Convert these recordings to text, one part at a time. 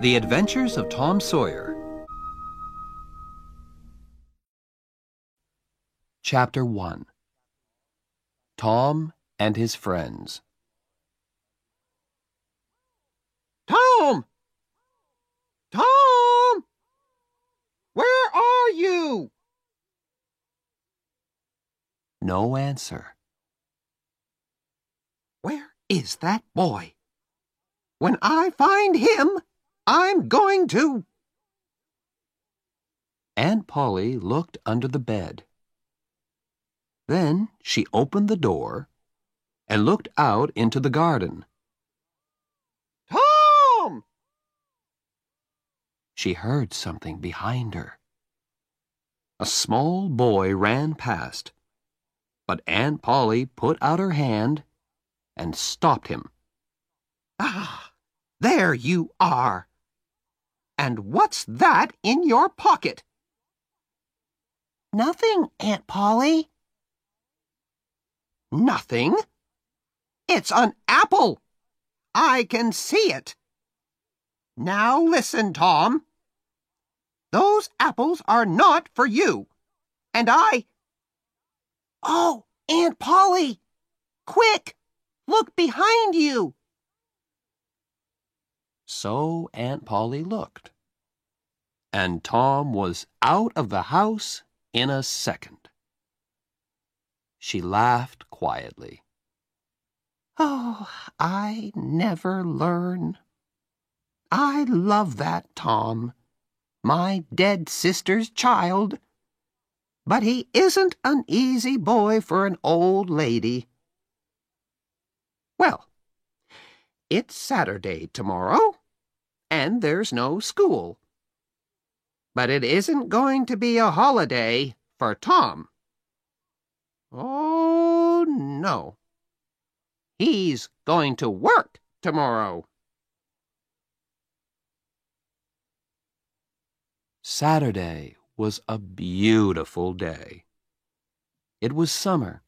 The Adventures of Tom Sawyer. Chapter 1. Tom and His Friends. Tom! Tom! Where are you? No answer. Where is that boy? When I find him, I'm going to... Aunt Polly looked under the bed. Then she opened the door and looked out into the garden. Tom! She heard something behind her. A small boy ran past, but Aunt Polly put out her hand and stopped him. Ah, there you are. And what's that in your pocket? Nothing, Aunt Polly. Nothing? It's an apple. I can see it. Now listen, Tom. Those apples are not for you. And I... Oh, Aunt Polly! Quick! Look behind you! So Aunt Polly looked, and Tom was out of the house in a second. She laughed quietly. Oh, I never learn. I love that Tom, my dead sister's child. But he isn't an easy boy for an old lady. Well, it's Saturday tomorrow, and there's no school. But it isn't going to be a holiday for Tom. Oh, no. He's going to work tomorrow. Saturday was a beautiful day. It was summer,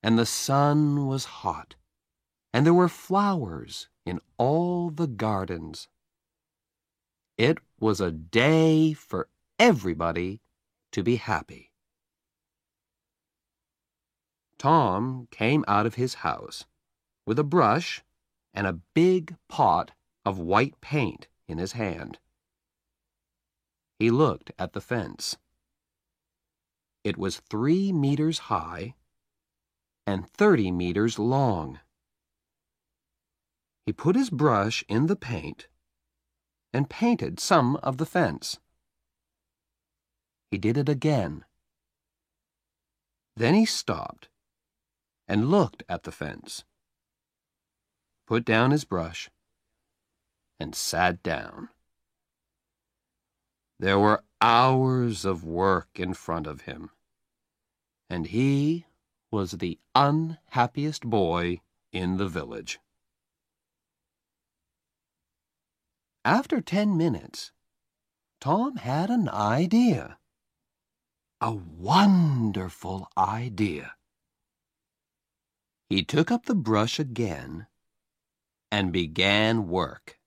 and the sun was hot, and there were flowers in all the gardens. It was a day for everybody to be happy. Tom came out of his house with a brush and a big pot of white paint in his hand. He looked at the fence. It was 3 meters high and 30 meters long. He put his brush in the paint and painted some of the fence. He did it again. Then he stopped and looked at the fence, put down his brush, and sat down. There were hours of work in front of him, and he was the unhappiest boy in the village. After 10 minutes, Tom had an idea. A wonderful idea. He took up the brush again and began work.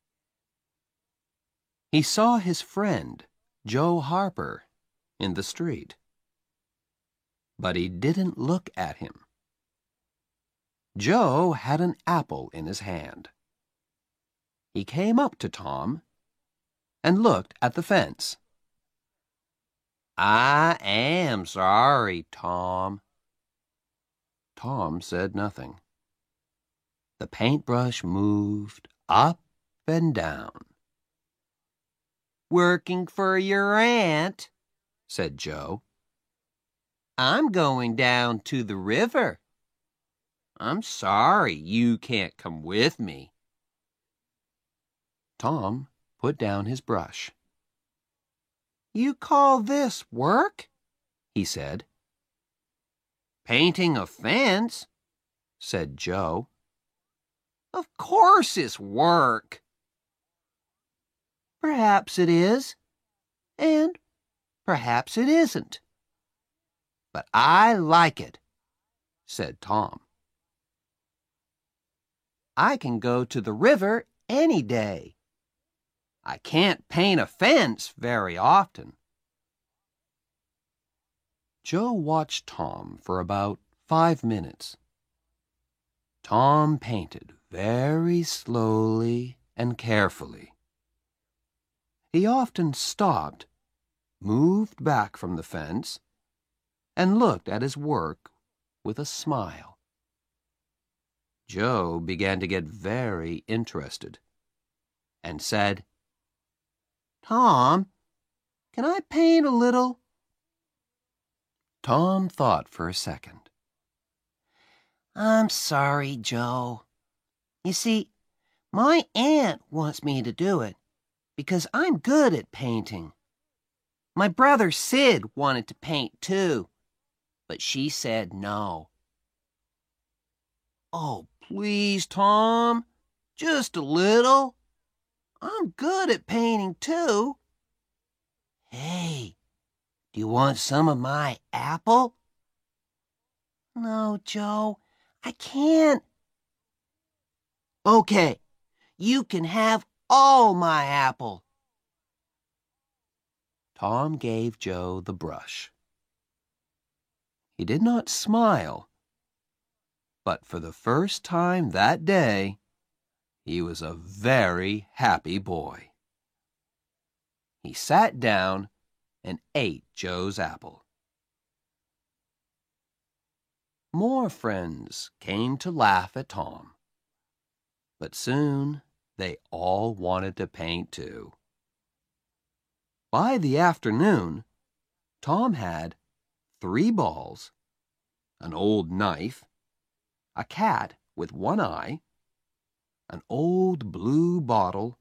He saw his friend, Joe Harper, in the street. But he didn't look at him. Joe had an apple in his hand. He came up to Tom and looked at the fence. "I am sorry, Tom." Tom said nothing. The paintbrush moved up and down. Working for your aunt, said Joe. I'm going down to the river. I'm sorry you can't come with me. Tom put down his brush. You call this work? He said. Painting a fence, said Joe. Of course it's work. Perhaps it is, and perhaps it isn't. But I like it, said Tom. I can go to the river any day. I can't paint a fence very often. Joe watched Tom for about 5 minutes. Tom painted very slowly and carefully. He often stopped, moved back from the fence, and looked at his work with a smile. Joe began to get very interested and said, Tom, can I paint a little? Tom thought for a second. I'm sorry, Joe. You see, my aunt wants me to do it because I'm good at painting. My brother Sid wanted to paint too, but she said no. Oh, please, Tom, just a little. I'm good at painting too. Hey, do you want some of my apple? No, Joe, I can't. Okay, you can have all my apple. Tom gave Joe the brush. He did not smile, but for the first time that day, he was a very happy boy. He sat down and ate Joe's apple. More friends came to laugh at Tom, but soon they all wanted to paint too. By the afternoon, Tom had 3 balls, an old knife, a cat with one eye, an old blue bottle,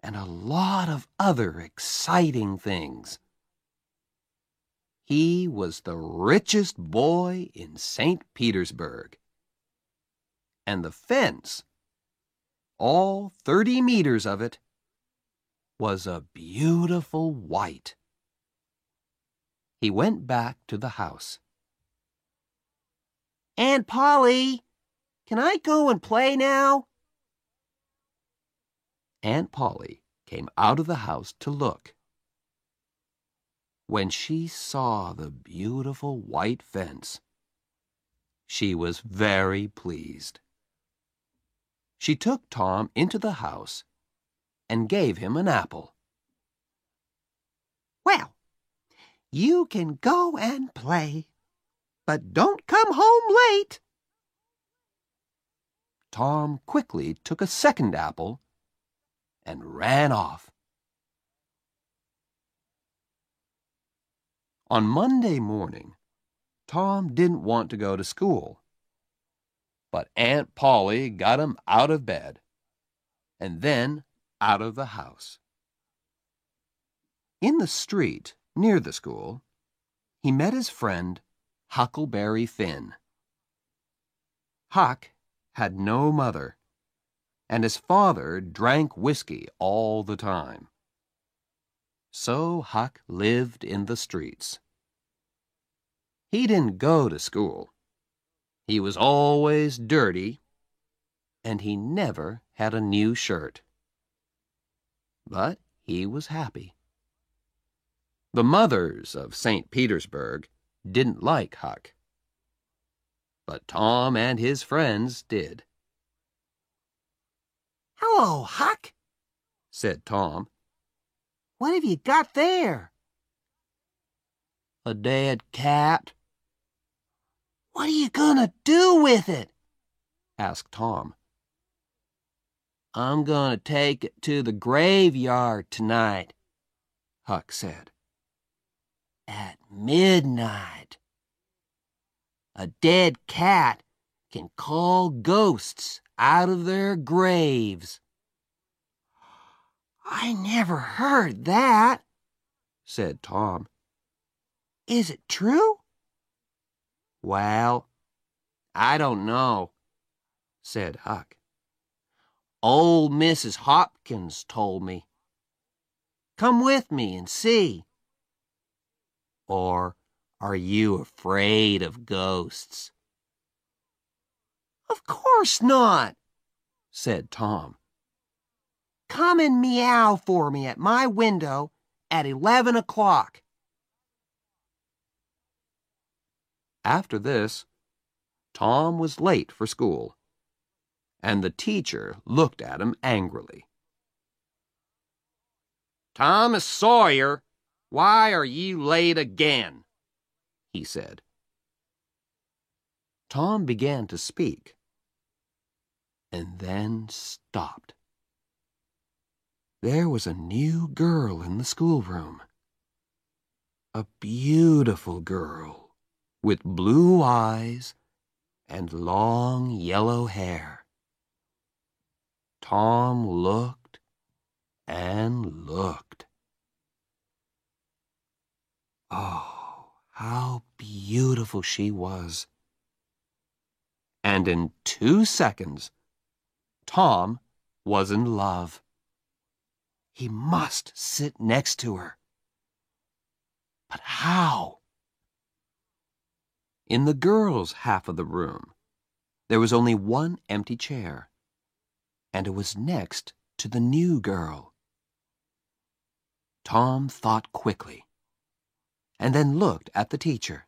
and a lot of other exciting things. He was the richest boy in St. Petersburg. And the fence, all 30 meters of it, was a beautiful white. He went back to the house. Aunt Polly, can I go and play now? Aunt Polly came out of the house to look. When she saw the beautiful white fence, she was very pleased. She took Tom into the house and gave him an apple. Well, you can go and play, but don't come home late. Tom quickly took a second apple and ran off. On Monday morning, Tom didn't want to go to school, but Aunt Polly got him out of bed and then out of the house. In the street near the school, he met his friend Huckleberry Finn. Huck had no mother, and his father drank whiskey all the time. So Huck lived in the streets. He didn't go to school. He was always dirty, and he never had a new shirt. But he was happy. The mothers of St. Petersburg didn't like Huck, but Tom and his friends did. Hello, Huck, said Tom. What have you got there? A dead cat. What are you gonna do with it? asked Tom. I'm gonna take it to the graveyard tonight, Huck said. At midnight. A dead cat can call ghosts out of their graves. I never heard that, said Tom. Is it true? Well, I don't know, said Huck. Old Mrs. Hopkins told me. Come with me and see. Or are you afraid of ghosts? Of course not, said Tom. come and meow for me at my window at 11 o'clock. After this, Tom was late for school, and the teacher looked at him angrily. "Thomas Sawyer, why are you late again?" he said. Tom began to speak, and then stopped. There was a new girl in the schoolroom. A beautiful girl with blue eyes and long yellow hair. Tom looked and looked. Oh, how beautiful she was. And in 2 seconds, Tom was in love. He must sit next to her. But how? In the girls' half of the room, there was only one empty chair, and it was next to the new girl. Tom thought quickly, and then looked at the teacher.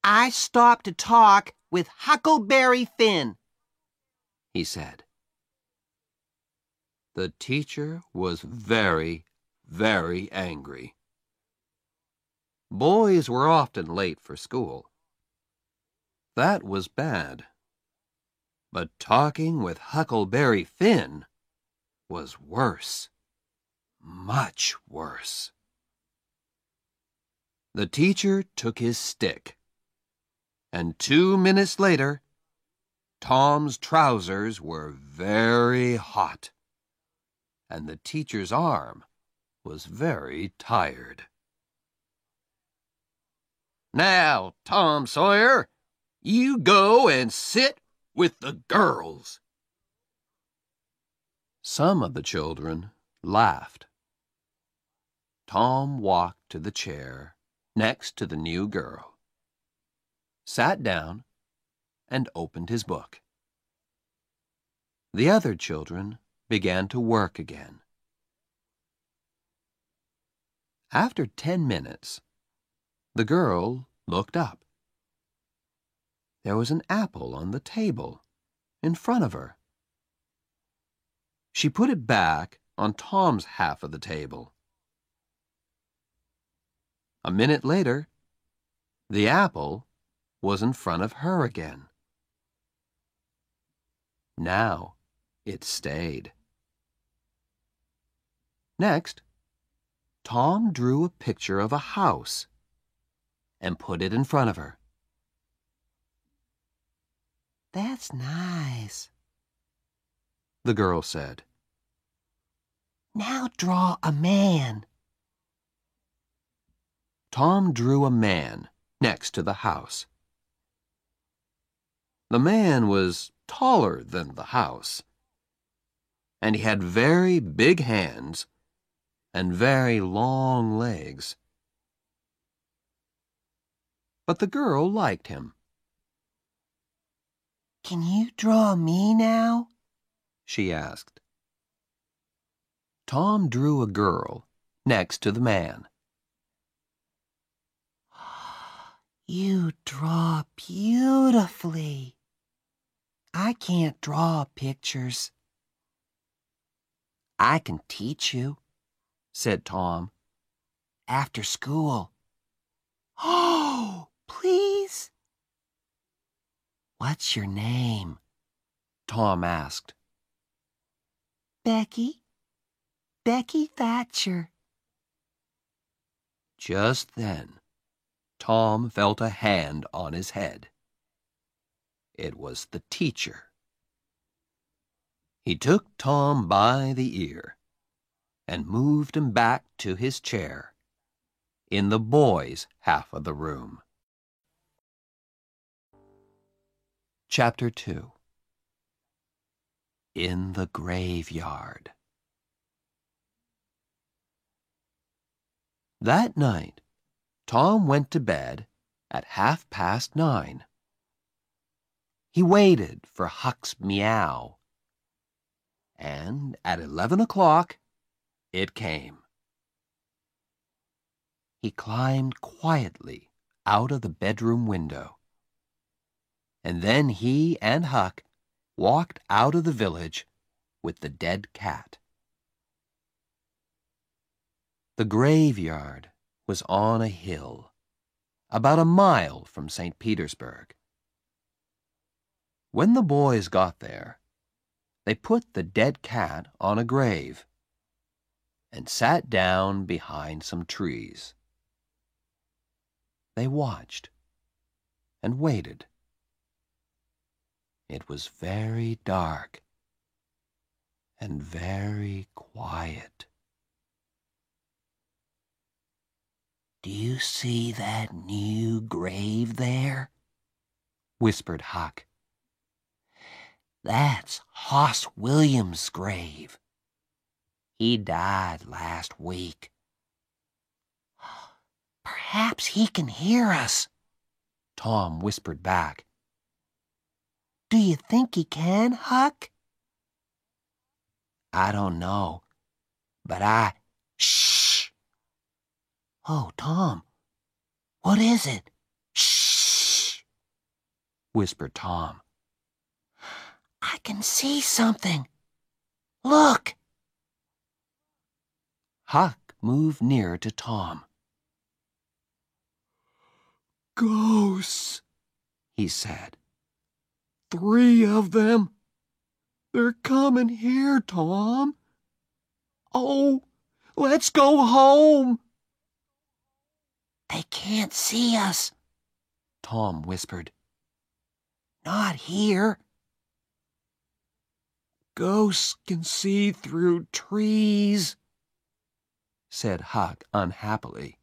I stopped to talk with Huckleberry Finn, he said. The teacher was very, very angry. Boys were often late for school. That was bad. But talking with Huckleberry Finn was worse. Much worse. The teacher took his stick, and 2 minutes later, Tom's trousers were very hot, and the teacher's arm was very tired. "Now, Tom Sawyer, you go and sit with the girls." Some of the children laughed. Tom walked to the chair next to the new girl, sat down, and opened his book. The other children began to work again. After 10 minutes, the girl looked up. There was an apple on the table in front of her. She put it back on Tom's half of the table. A minute later, the apple was in front of her again. Now it stayed. Next, Tom drew a picture of a house and put it in front of her. That's nice, the girl said. Now draw a man. Tom drew a man next to the house. The man was taller than the house, and he had very big hands and very long legs. But the girl liked him. Can you draw me now? She asked. Tom drew a girl next to the man. You draw beautifully. I can't draw pictures. I can teach you, said Tom. After school. Oh, please? What's your name? Tom asked. Becky. Becky Thatcher. Just then, Tom felt a hand on his head. It was the teacher. He took Tom by the ear and moved him back to his chair in the boys' half of the room. Chapter 2. In the Graveyard. That night, Tom went to bed at 9:30. He waited for Huck's meow, and at 11 o'clock it came. He climbed quietly out of the bedroom window, and then he and Huck walked out of the village with the dead cat. The graveyard was on a hill, about a mile from St. Petersburg. When the boys got there, they put the dead cat on a grave and sat down behind some trees. They watched and waited. It was very dark and very quiet. "Do you see that new grave there?" whispered Huck. "That's Hoss Williams' grave. He died last week. Perhaps he can hear us," Tom whispered back. "Do you think he can, Huck?" "I don't know, but Shh! Oh, Tom, what is it?" "Shh!" whispered Tom. "I can see something. Look!" Huck moved nearer to Tom. "Ghosts," he said. "3 of them. They're coming here, Tom. Oh, let's go home." "They can't see us," Tom whispered. "Not here." "Ghosts can see through trees," said Huck unhappily.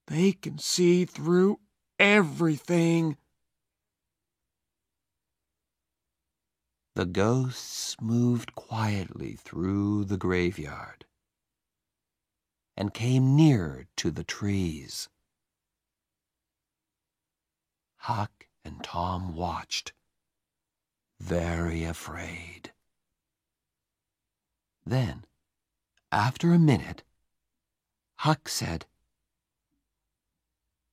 "They can see through everything." The ghosts moved quietly through the graveyard and came nearer to the trees. Huck and Tom watched, very afraid. Then, after a minute, Huck said,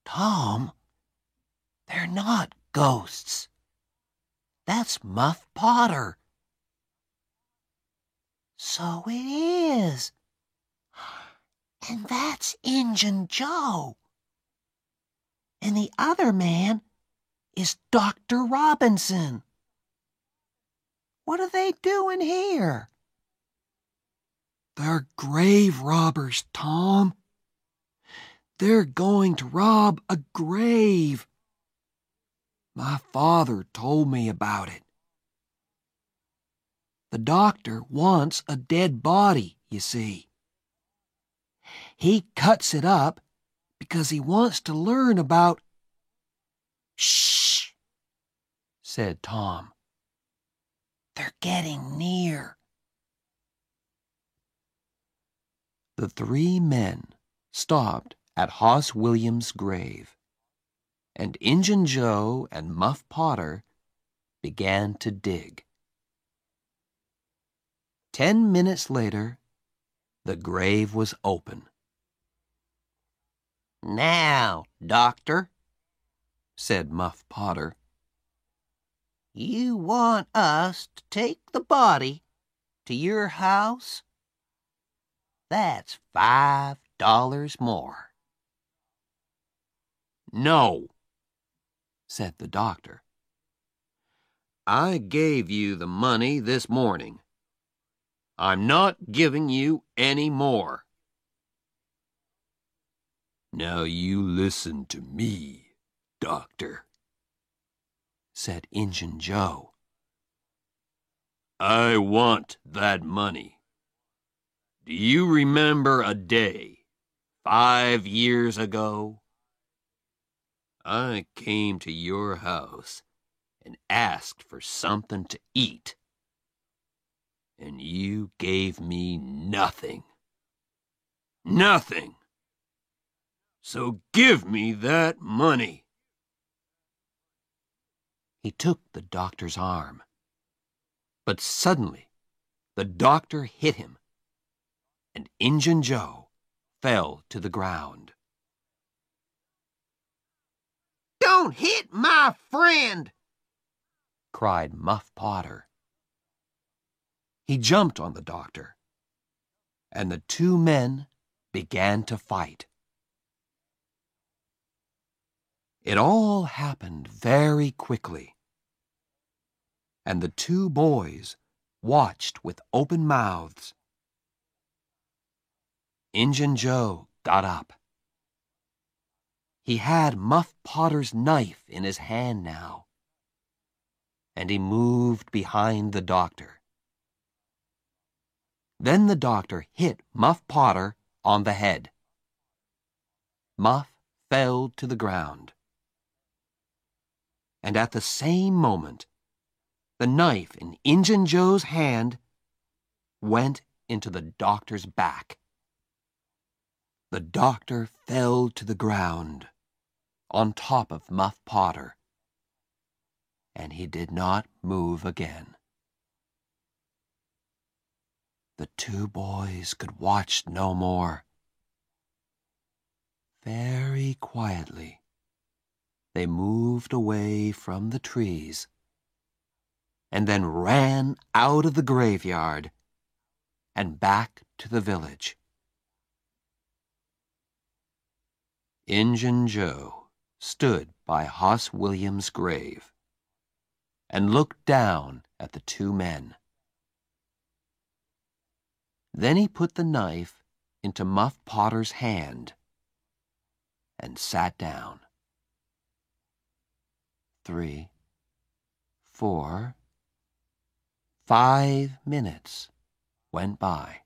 "Tom, they're not ghosts. That's Muff Potter." "So it is. And that's Injun Joe. And the other man is Dr. Robinson. What are they doing here?" "They're grave robbers, Tom. They're going to rob a grave. My father told me about it. The doctor wants a dead body, you see. He cuts it up because he wants to learn about—" "Shh!" said Tom. "They're getting near." The 3 men stopped at Hoss Williams' grave, and Injun Joe and Muff Potter began to dig. 10 minutes later, the grave was open. "Now, Doctor," said Muff Potter, "you want us to take the body to your house? That's $5 more." "No," said the doctor. "I gave you the money this morning. I'm not giving you any more." "Now you listen to me, Doctor," said Injun Joe. "I want that money. Do you remember a day 5 years ago? I came to your house and asked for something to eat, and you gave me nothing. Nothing. So give me that money." He took the doctor's arm. But suddenly, the doctor hit him, and Injun Joe fell to the ground. "Don't hit my friend!" cried Muff Potter. He jumped on the doctor, and the two men began to fight. It all happened very quickly, and the two boys watched with open mouths. Injun Joe got up. He had Muff Potter's knife in his hand now, and he moved behind the doctor. Then the doctor hit Muff Potter on the head. Muff fell to the ground. And at the same moment, the knife in Injun Joe's hand went into the doctor's back. The doctor fell to the ground on top of Muff Potter, and he did not move again. The two boys could watch no more. Very quietly, they moved away from the trees and then ran out of the graveyard and back to the village. Injun Joe stood by Hoss Williams' grave and looked down at the two men. Then he put the knife into Muff Potter's hand and sat down. 3, 4, 5 minutes went by.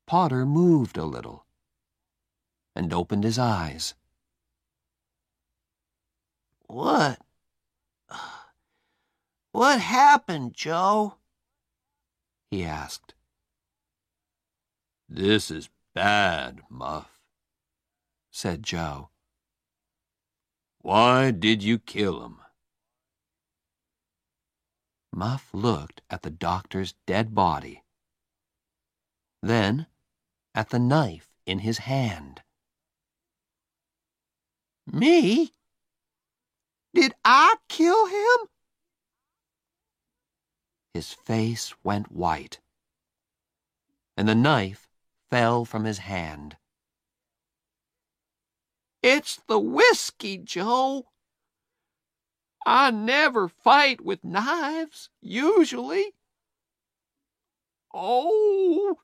Potter moved a little and opened his eyes. What happened, Joe? He asked. "This is bad, Muff," said Joe. "Why did you kill him?" Muff looked at the doctor's dead body, then at the knife in his hand. "Me? Did I kill him?" His face went white, and the knife fell from his hand. "It's the whiskey, Joe. I never fight with knives, usually. Oh,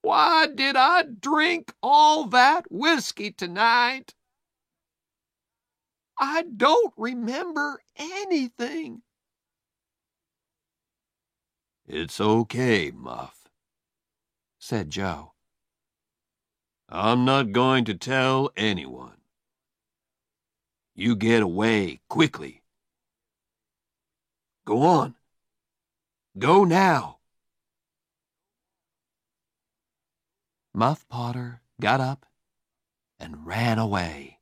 why did I drink all that whiskey tonight? I don't remember anything." "It's okay, Muff," said Joe. "I'm not going to tell anyone. You get away quickly. Go on. Go now." Muff Potter got up and ran away.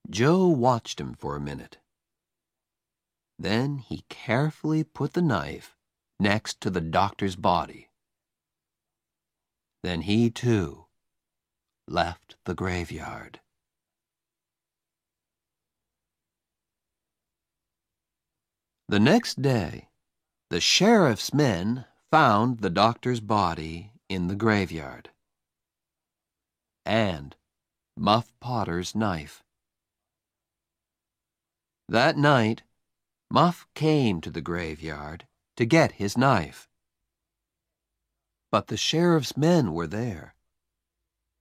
Joe watched him for a minute. Then he carefully put the knife next to the doctor's body. Then he, too, left the graveyard. The next day, the sheriff's men found the doctor's body in the graveyard, and Muff Potter's knife. That night, Muff came to the graveyard to get his knife. But the sheriff's men were there,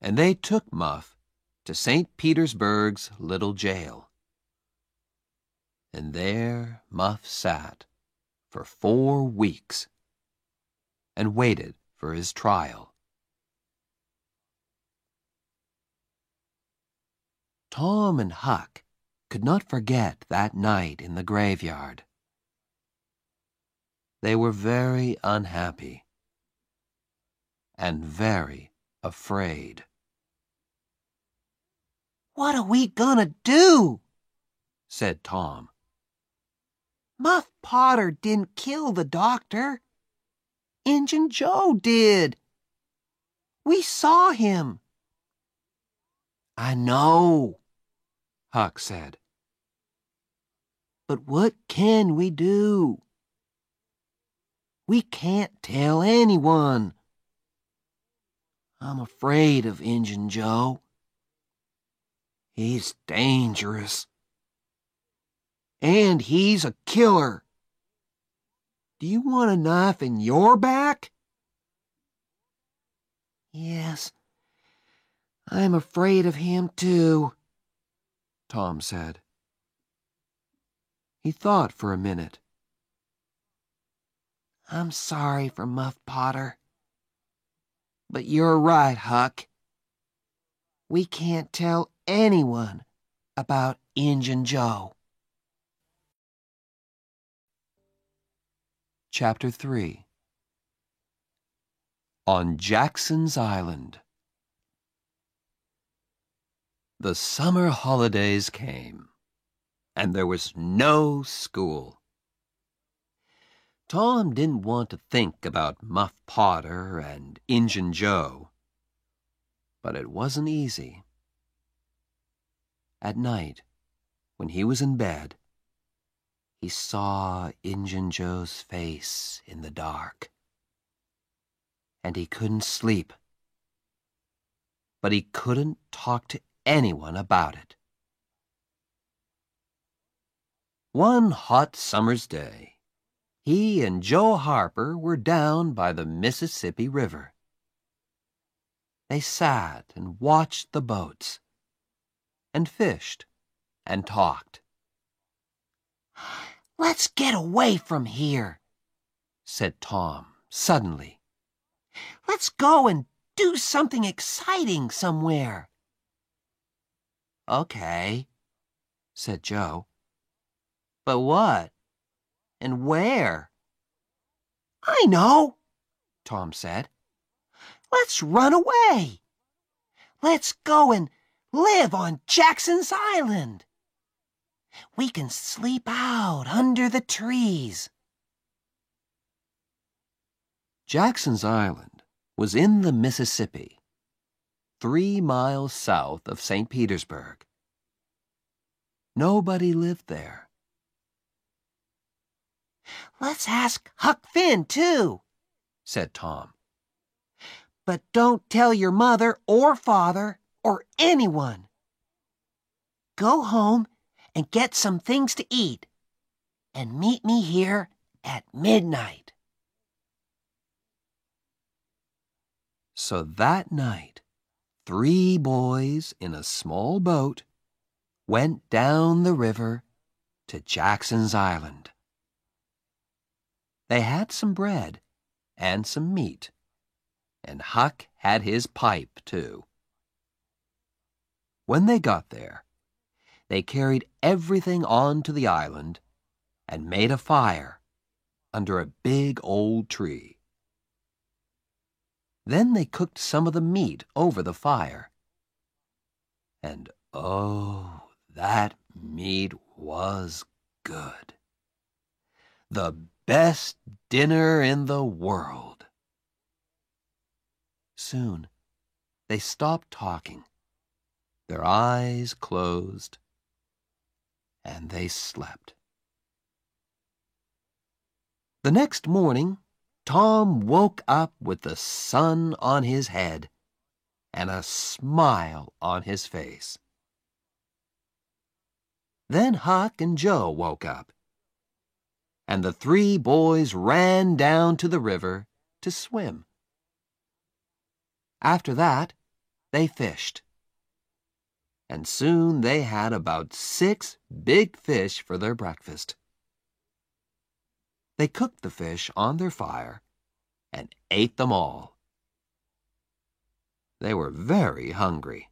and they took Muff to St. Petersburg's little jail. And there Muff sat for 4 weeks and waited for his trial. Tom and Huck could not forget that night in the graveyard. They were very unhappy and very afraid. What are we gonna do? Said Tom. Muff Potter didn't kill the doctor. Injun Joe did. We saw him. I know, Huck said. But what can we do? We can't tell anyone. I'm afraid of Injun Joe. He's dangerous. And he's a killer. Do you want a knife in your back? Yes, I'm afraid of him too, Tom said. He thought for a minute. I'm sorry for Muff Potter. But you're right, Huck. We can't tell anyone about Injun Joe. Chapter 3 On Jackson's Island. The summer holidays came, and there was no school. Tom didn't want to think about Muff Potter and Injun Joe, but it wasn't easy. At night, when he was in bed, he saw Injun Joe's face in the dark, and he couldn't sleep. But he couldn't talk to anyone about it. One hot summer's day, he and Joe Harper were down by the Mississippi River. They sat and watched the boats, and fished, and talked. "Let's get away from here," said Tom suddenly. "Let's go and do something exciting somewhere." "Okay," said Joe. "But what? And where?" "I know," Tom said. "Let's run away. Let's go and live on Jackson's Island. We can sleep out under the trees." Jackson's Island was in the Mississippi, 3 miles south of St. Petersburg. Nobody lived there. "Let's ask Huck Finn, too," said Tom. "But don't tell your mother or father or anyone. Go home and get some things to eat, and meet me here at midnight." So that night, 3 boys in a small boat went down the river to Jackson's Island. They had some bread and some meat, and Huck had his pipe, too. When they got there, they carried everything onto the island and made a fire under a big old tree. Then they cooked some of the meat over the fire. And oh, that meat was good. The best dinner in the world. Soon, they stopped talking. Their eyes closed, and they slept. The next morning, Tom woke up with the sun on his head and a smile on his face. Then Huck and Joe woke up, and the 3 boys ran down to the river to swim. After that, they fished, and soon they had about 6 big fish for their breakfast. They cooked the fish on their fire and ate them all. They were very hungry.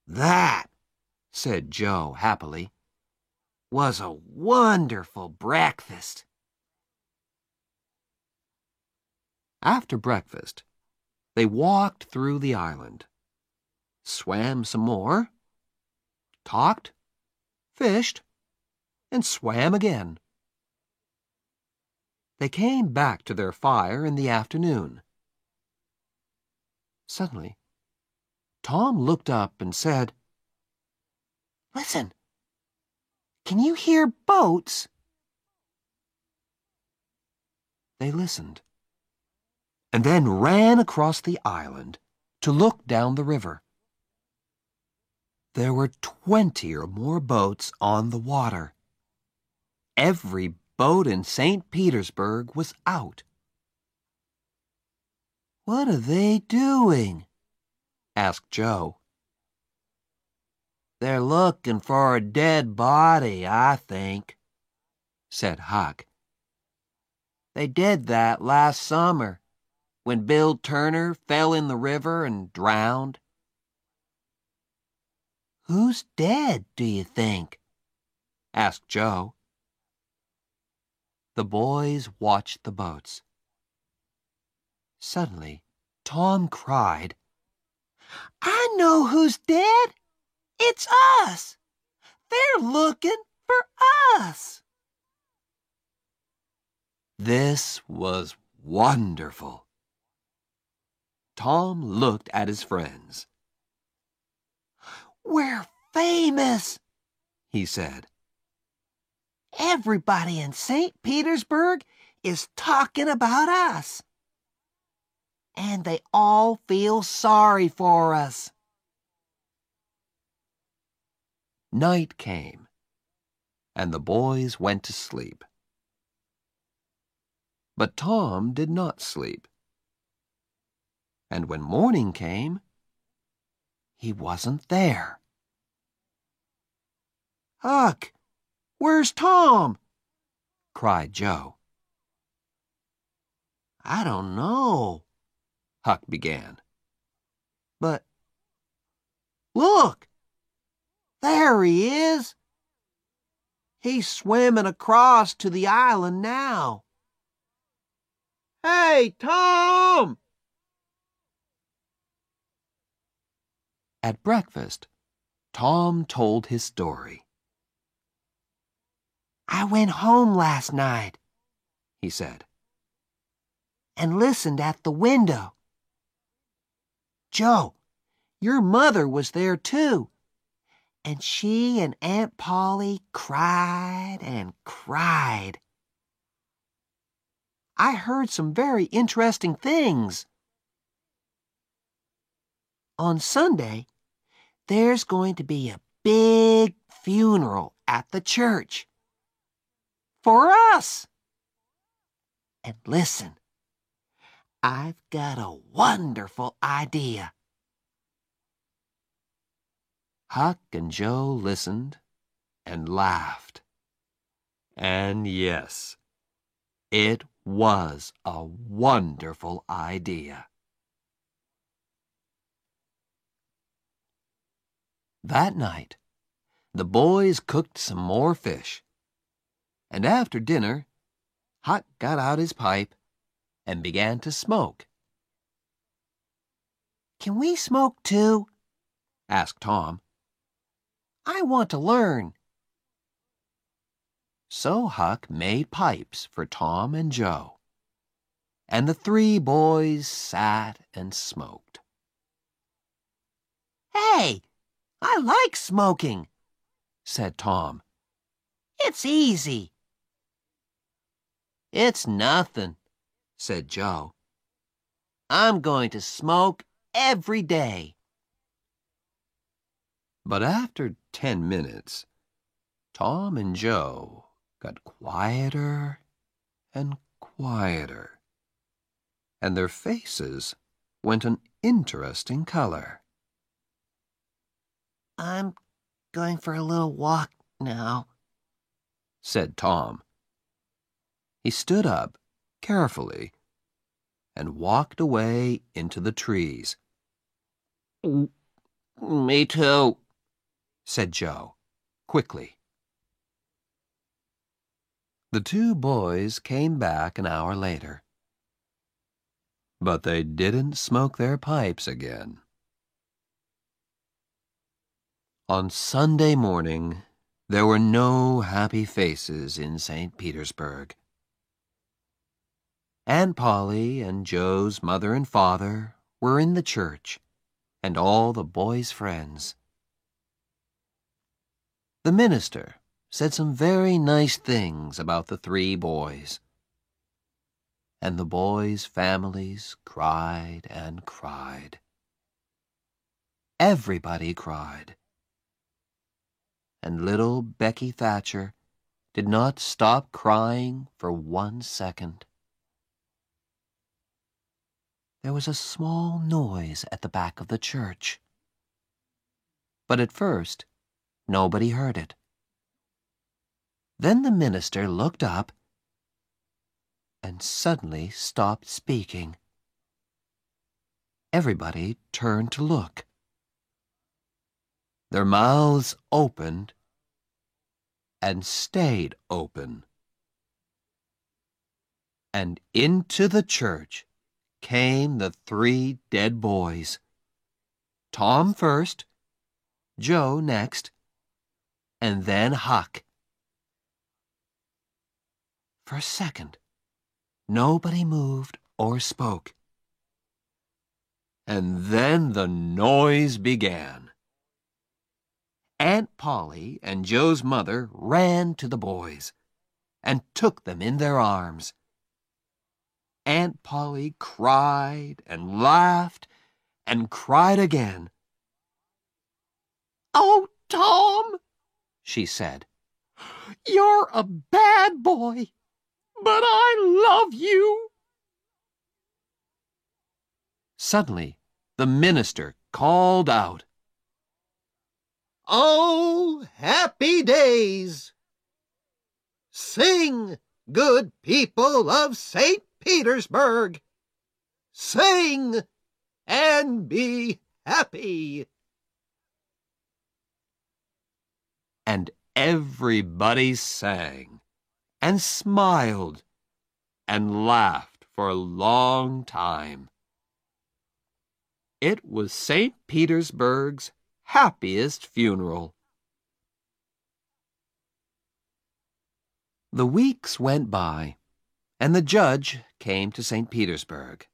"That," said Joe happily, "was a wonderful breakfast." After breakfast, they walked through the island, swam some more, talked, fished, and swam again. They came back to their fire in the afternoon. Suddenly, Tom looked up and said, "Listen, can you hear boats?" They listened, and then ran across the island to look down the river. There were 20 or more boats on the water. Every boat in St. Petersburg was out. "What are they doing?" asked Joe. "They're looking for a dead body, I think," said Huck. "They did that last summer, when Bill Turner fell in the river and drowned." "Who's dead, do you think?" asked Joe. The boys watched the boats. Suddenly, Tom cried, "I know who's dead! It's us! They're looking for us!" This was wonderful. Tom looked at his friends. "We're famous," he said. "Everybody in St. Petersburg is talking about us. And they all feel sorry for us." Night came, and the boys went to sleep. But Tom did not sleep. And when morning came, he wasn't there. "Huck, where's Tom?" cried Joe. "I don't know," Huck began. "But look, there he is. He's swimming across to the island now. Hey, Tom!" At breakfast, Tom told his story. "I went home last night," he said, "and listened at the window. Joe, your mother was there too, and she and Aunt Polly cried and cried. I heard some very interesting things. On Sunday, there's going to be a big funeral at the church. For us. And listen, I've got a wonderful idea." Huck and Joe listened and laughed. And yes, it was a wonderful idea. That night, the boys cooked some more fish. And after dinner, Huck got out his pipe and began to smoke. "Can we smoke too?" asked Tom. "I want to learn." So Huck made pipes for Tom and Joe, and the three boys sat and smoked. "Hey, I like smoking," said Tom. "It's easy." "It's nothing," said Joe. "I'm going to smoke every day." But after 10 minutes, Tom and Joe got quieter and quieter, and their faces went an interesting color. "I'm going for a little walk now," said Tom. He stood up carefully and walked away into the trees. "Me too," said Joe, quickly. The two boys came back an hour later. But they didn't smoke their pipes again. On Sunday morning, There were no happy faces in St. Petersburg. Aunt Polly and Joe's mother and father were in the church, and all the boys' friends. The minister said some very nice things about the three boys, and the boys' families cried and cried. Everybody cried. And little Becky Thatcher did not stop crying for 1 second. There was a small noise at the back of the church, but at first nobody heard it. Then the minister looked up and suddenly stopped speaking. Everybody turned to look. Their mouths opened and stayed open. And into the church came the three dead boys. Tom first, Joe next, and then Huck. For a second, nobody moved or spoke. And then the noise began. Aunt Polly and Joe's mother ran to the boys and took them in their arms. Aunt Polly cried and laughed and cried again. "Oh, Tom," she said, "you're a bad boy, but I love you." Suddenly, the minister called out, Oh, happy days! Sing, good people of St. Petersburg! Sing and be happy! And everybody sang and smiled and laughed for a long time. It was St. Petersburg's happiest funeral. The weeks went by, and the judge came to St. Petersburg.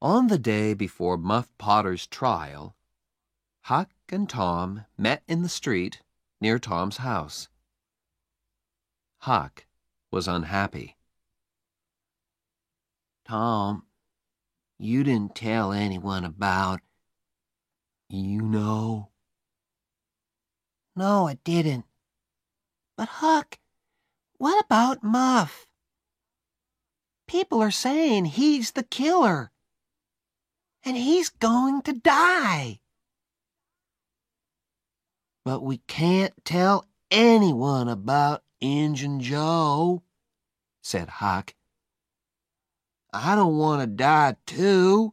On the day before Muff Potter's trial, Huck and Tom met in the street near Tom's house. Huck was unhappy. Tom, you didn't tell anyone about, you know. No, I didn't. But Huck, what about Muff? People are saying he's the killer, and he's going to die. But we can't tell anyone about Injun Joe, said Huck. I don't want to die too.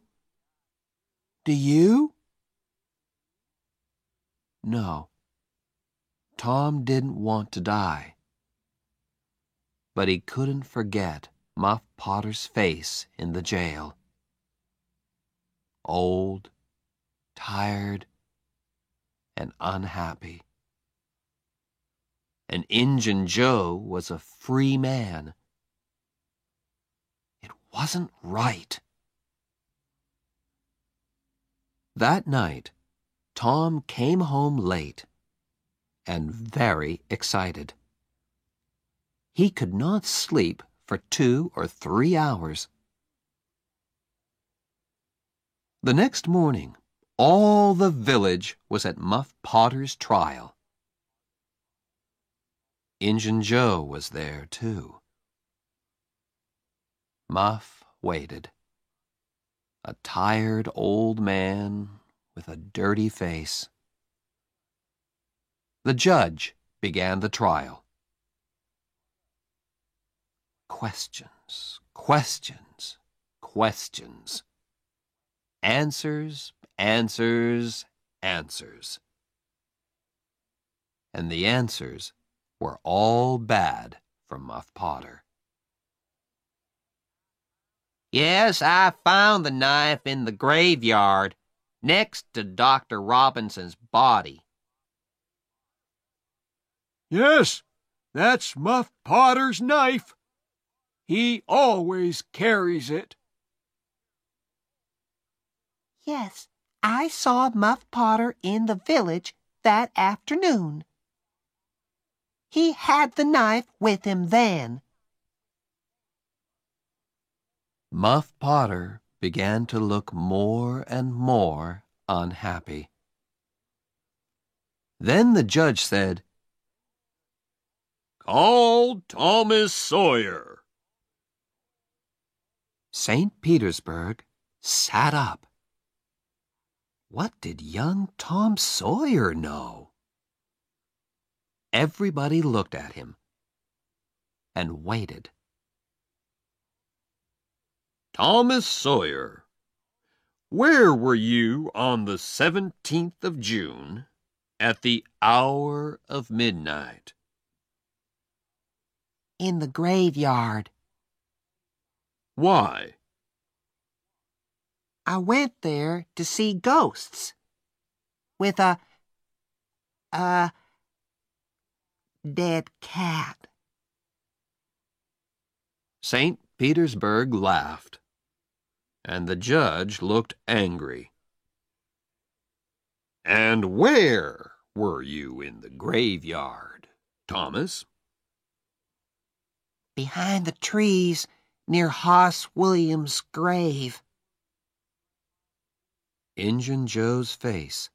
Do you? No, Tom didn't want to die. But he couldn't forget Muff Potter's face in the jail. Old, tired, and unhappy. And Injun Joe was a free man. It wasn't right. That night, Tom came home late and very excited. He could not sleep for 2 or 3 hours. The next morning, all the village was at Muff Potter's trial. Injun Joe was there, too. Muff waited, a tired old man with a dirty face. The judge began the trial. Questions, questions, questions. Answers, answers, answers. And the answers were all bad for Muff Potter. Yes, I found the knife in the graveyard, next to Dr. Robinson's body. Yes, that's Muff Potter's knife. He always carries it. Yes, I saw Muff Potter in the village that afternoon. He had the knife with him then. Muff Potter began to look more and more unhappy. Then the judge said, "Call Thomas Sawyer." St. Petersburg sat up. What did young Tom Sawyer know? Everybody looked at him and waited. Thomas Sawyer, where were you on the 17th of June at the hour of midnight? In the graveyard. Why? I went there to see ghosts. With a dead cat. St. Petersburg laughed, and the judge looked angry. And where were you in the graveyard, Thomas? Behind the trees near Hoss Williams' grave. Injun Joe's face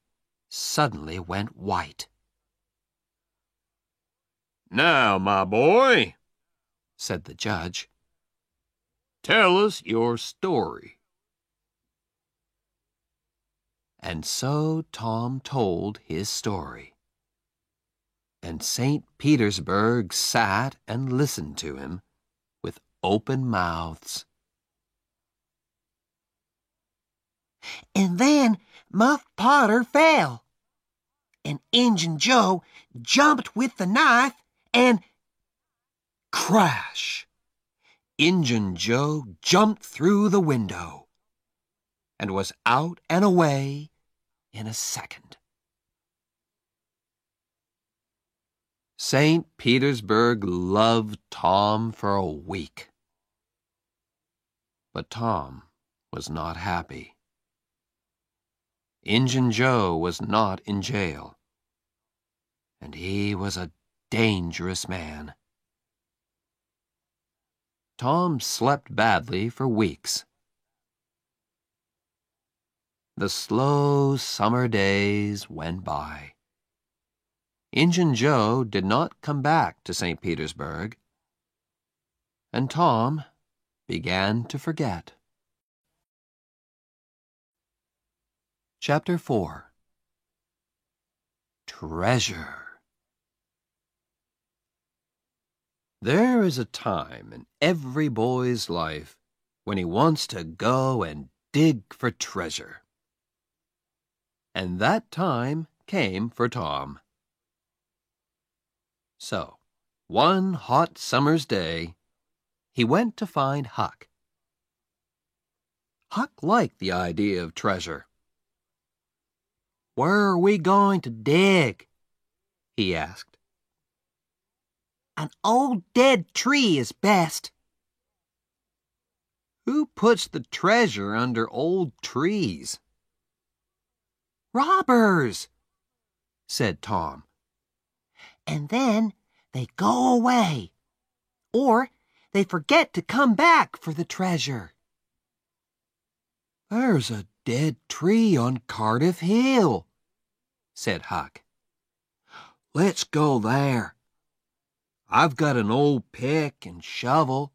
suddenly went white. Now, my boy, said the judge, tell us your story. And so Tom told his story. And St. Petersburg sat and listened to him with open mouths. And then Muff Potter fell. And Injun Joe jumped with the knife and... Crash! Injun Joe jumped through the window and was out and away in a second. St. Petersburg loved Tom for a week. But Tom was not happy. Injun Joe was not in jail, and he was a dangerous man. Tom slept badly for weeks. The slow summer days went by. Injun Joe did not come back to St. Petersburg, and Tom began to forget. Chapter 4 Treasure. There is a time in every boy's life when he wants to go and dig for treasure. And that time came for Tom. So, one hot summer's day, he went to find Huck. Huck liked the idea of treasure. "Where are we going to dig?" he asked. An old dead tree is best. Who puts the treasure under old trees? Robbers, said Tom. And then they go away. Or they forget to come back for the treasure. There's a dead tree on Cardiff Hill, said Huck. Let's go there. I've got an old pick and shovel.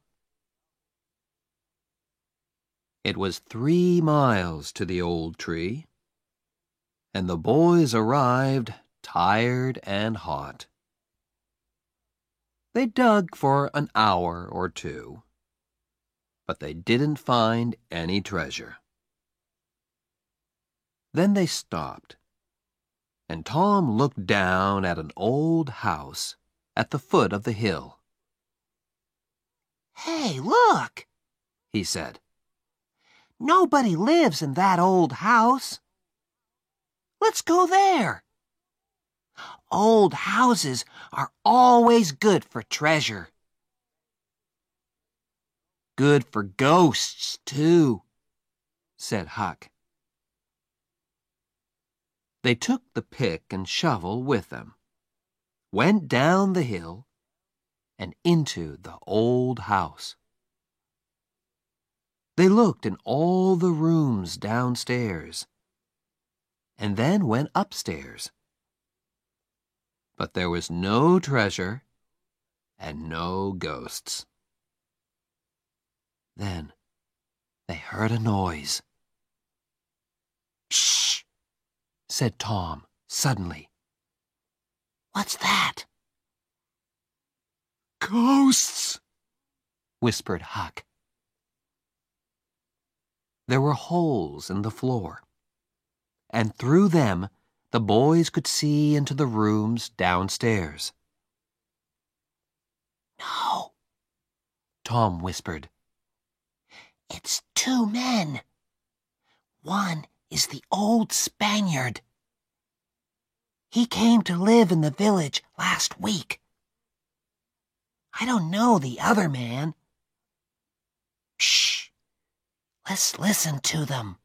It was 3 miles to the old tree, and the boys arrived tired and hot. They dug for an hour or two, but they didn't find any treasure. Then they stopped, and Tom looked down at an old house at the foot of the hill. Hey, look, he said. Nobody lives in that old house. Let's go there. Old houses are always good for treasure. Good for ghosts, too, said Huck. They took the pick and shovel with them, went down the hill, and into the old house. They looked in all the rooms downstairs, and then went upstairs. But there was no treasure and no ghosts. Then they heard a noise. Shh, said Tom suddenly. What's that? Ghosts, whispered Huck. There were holes in the floor, and through them the boys could see into the rooms downstairs. No, Tom whispered. It's 2 men. One is the old Spaniard. He came to live in the village last week. I don't know the other man. Shh, let's listen to them.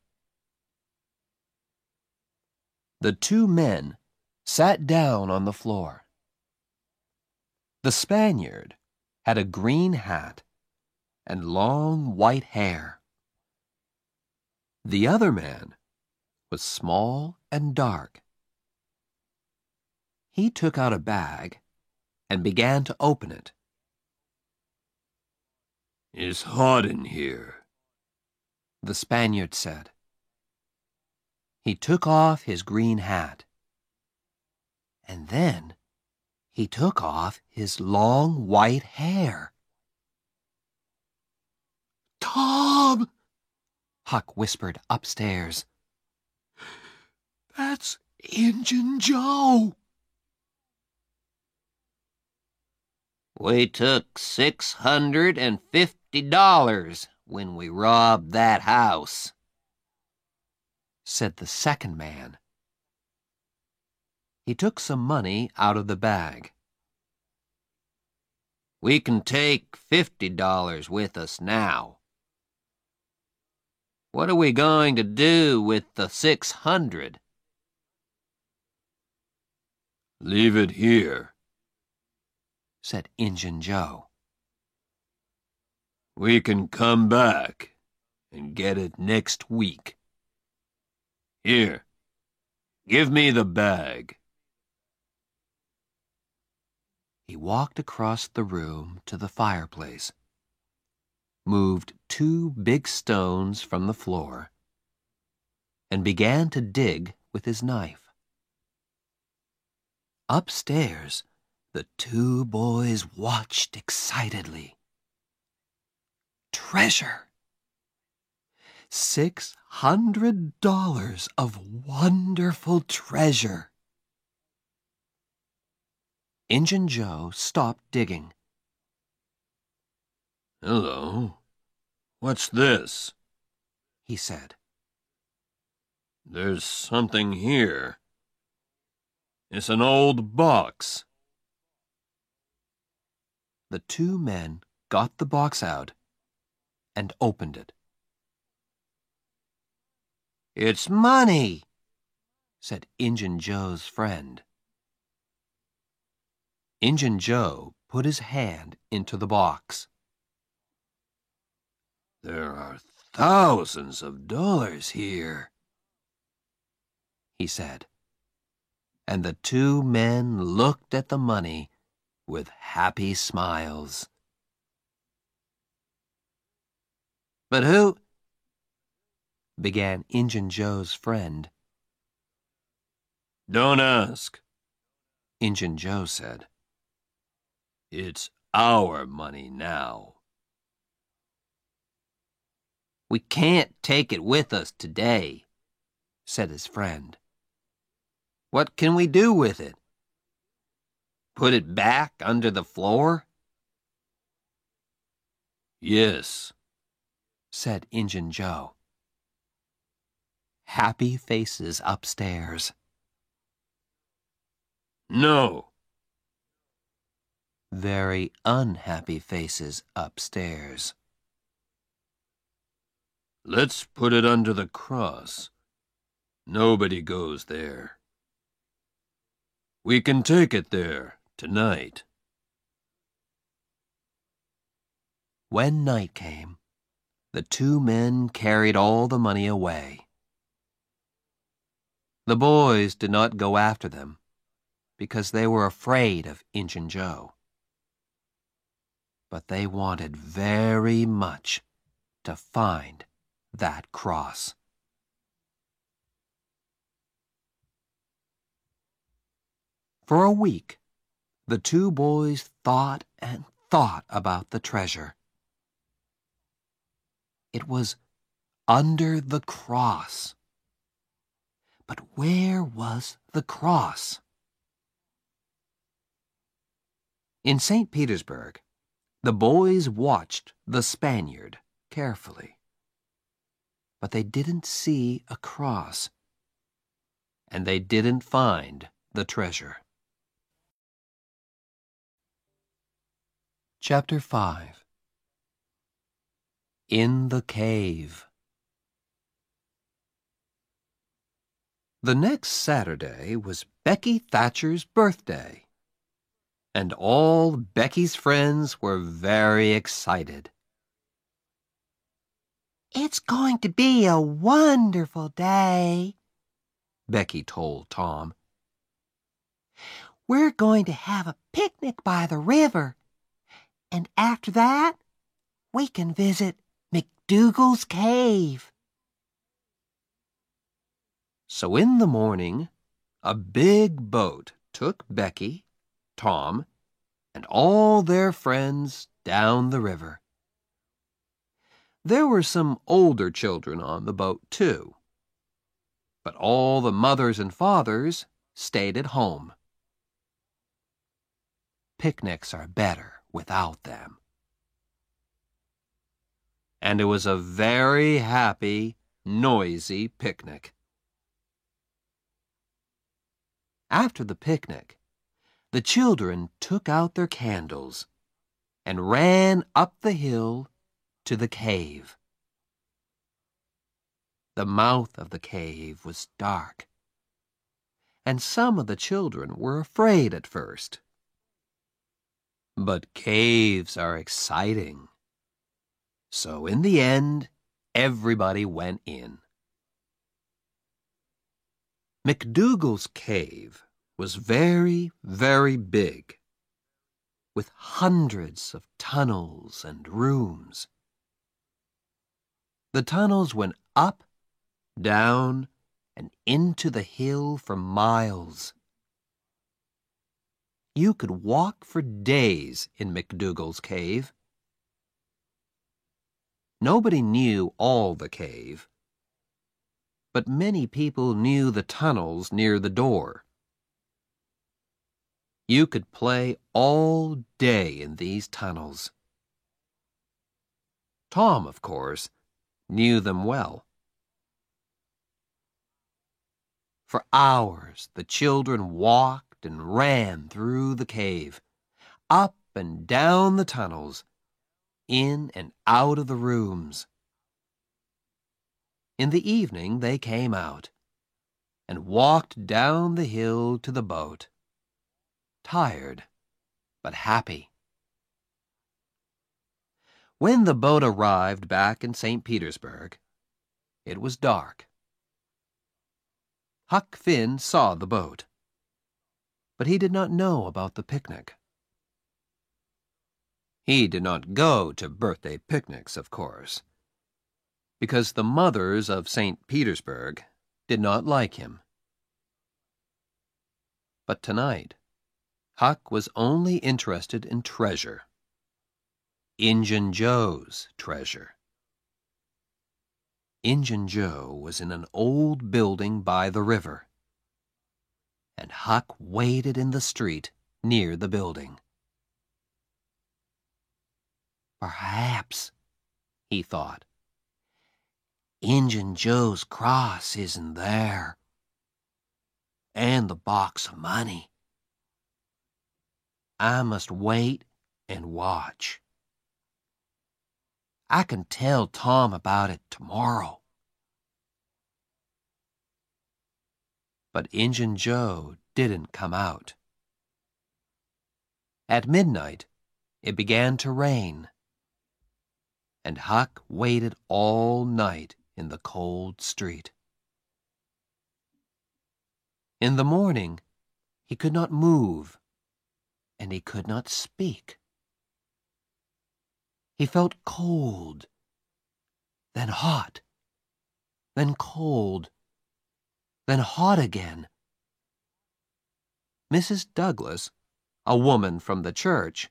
The 2 men sat down on the floor. The Spaniard had a green hat and long white hair. The other man was small and dark. He took out a bag and began to open it. "It's hot in here," the Spaniard said. He took off his green hat, and then he took off his long white hair. "Tom!" Huck whispered upstairs. "That's Injun Joe!" We took $650 when we robbed that house, said the second man. He took some money out of the bag. We can take $50 with us now. What are we going to do with the 600? "Leave it here," said Injun Joe. "We can come back and get it next week. Here, give me the bag." He walked across the room to the fireplace, moved 2 big stones from the floor, and began to dig with his knife. Upstairs, the 2 boys watched excitedly. Treasure! $600 of wonderful treasure! Injun Joe stopped digging. "Hello, what's this?" he said. "There's something here. It's an old box." The 2 men got the box out and opened it. It's money, said Injun Joe's friend. Injun Joe put his hand into the box. "There are thousands of dollars here," he said, and the 2 men looked at the money with happy smiles. But who began Injun Joe's friend. "Don't ask," Injun Joe said. "It's our money now." We can't take it with us today, said his friend. What can we do with it? Put it back under the floor? "Yes," said Injun Joe. Happy faces upstairs. No. Very unhappy faces upstairs. Let's put it under the cross. Nobody goes there. We can take it there tonight. When night came, the two men carried all the money away. The boys did not go after them because they were afraid of Injun Joe. But they wanted very much to find that cross. For a week, the two boys thought and thought about the treasure. It was under the cross. But where was the cross? In St. Petersburg, the boys watched the Spaniard carefully. But they didn't see a cross, and they didn't find the treasure. Chapter 5. In the Cave. The next Saturday was Becky Thatcher's birthday, and all Becky's friends were very excited. It's going to be a wonderful day, Becky told Tom. We're going to have a picnic by the river, and after that, we can visit McDougal's cave. So in the morning, a big boat took Becky, Tom, and all their friends down the river. There were some older children on the boat, too. But all the mothers and fathers stayed at home. Picnics are better without them. And it was a very happy, noisy picnic. After the picnic, the children took out their candles and ran up the hill to the cave. The mouth of the cave was dark, and some of the children were afraid at first. But caves are exciting. So in the end, everybody went in. McDougal's cave was very, very big, with hundreds of tunnels and rooms. The tunnels went up, down, and into the hill for miles. You could walk for days in McDougal's cave. Nobody knew all the cave, but many people knew the tunnels near the door. You could play all day in these tunnels. Tom, of course, knew them well. For hours, the children walked and ran through the cave, up and down the tunnels, in and out of the rooms. In the evening, they came out and walked down the hill to the boat, tired but happy. When the boat arrived back in St. Petersburg, it was dark. Huck Finn saw the boat, but he did not know about the picnic. He did not go to birthday picnics, of course, because the mothers of St. Petersburg did not like him. But tonight, Huck was only interested in treasure. Injun Joe's treasure. Injun Joe was in an old building by the river, and Huck waited in the street near the building. Perhaps, he thought, Injun Joe's cross isn't there, and the box of money I must wait and watch. I can tell Tom about it tomorrow. But Injun Joe didn't come out. At midnight, it began to rain, and Huck waited all night in the cold street. In the morning, he could not move, and he could not speak. He felt cold, then hot, then cold, then hot again. Mrs. Douglas, a woman from the church,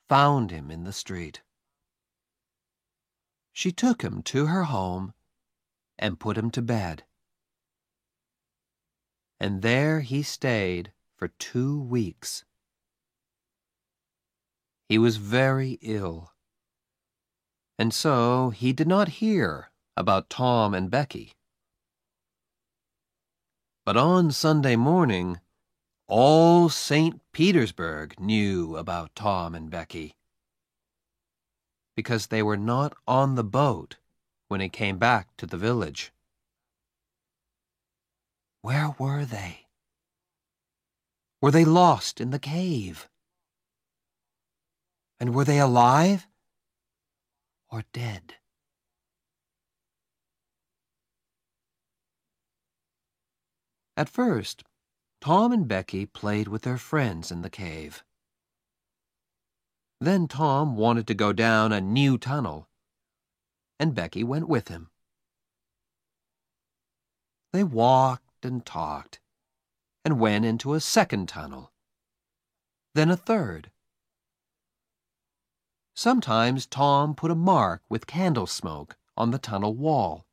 found him in the street. She took him to her home and put him to bed. And there he stayed for 2 weeks. He was very ill, and so he did not hear about Tom and Becky. But on Sunday morning, all St. Petersburg knew about Tom and Becky, because they were not on the boat when he came back to the village. Where were they? Were they lost in the cave? And were they alive or dead? At first, Tom and Becky played with their friends in the cave. Then Tom wanted to go down a new tunnel, and Becky went with him. They walked and talked, and went into a second tunnel, then a third. Sometimes Tom put a mark with candle smoke on the tunnel wall.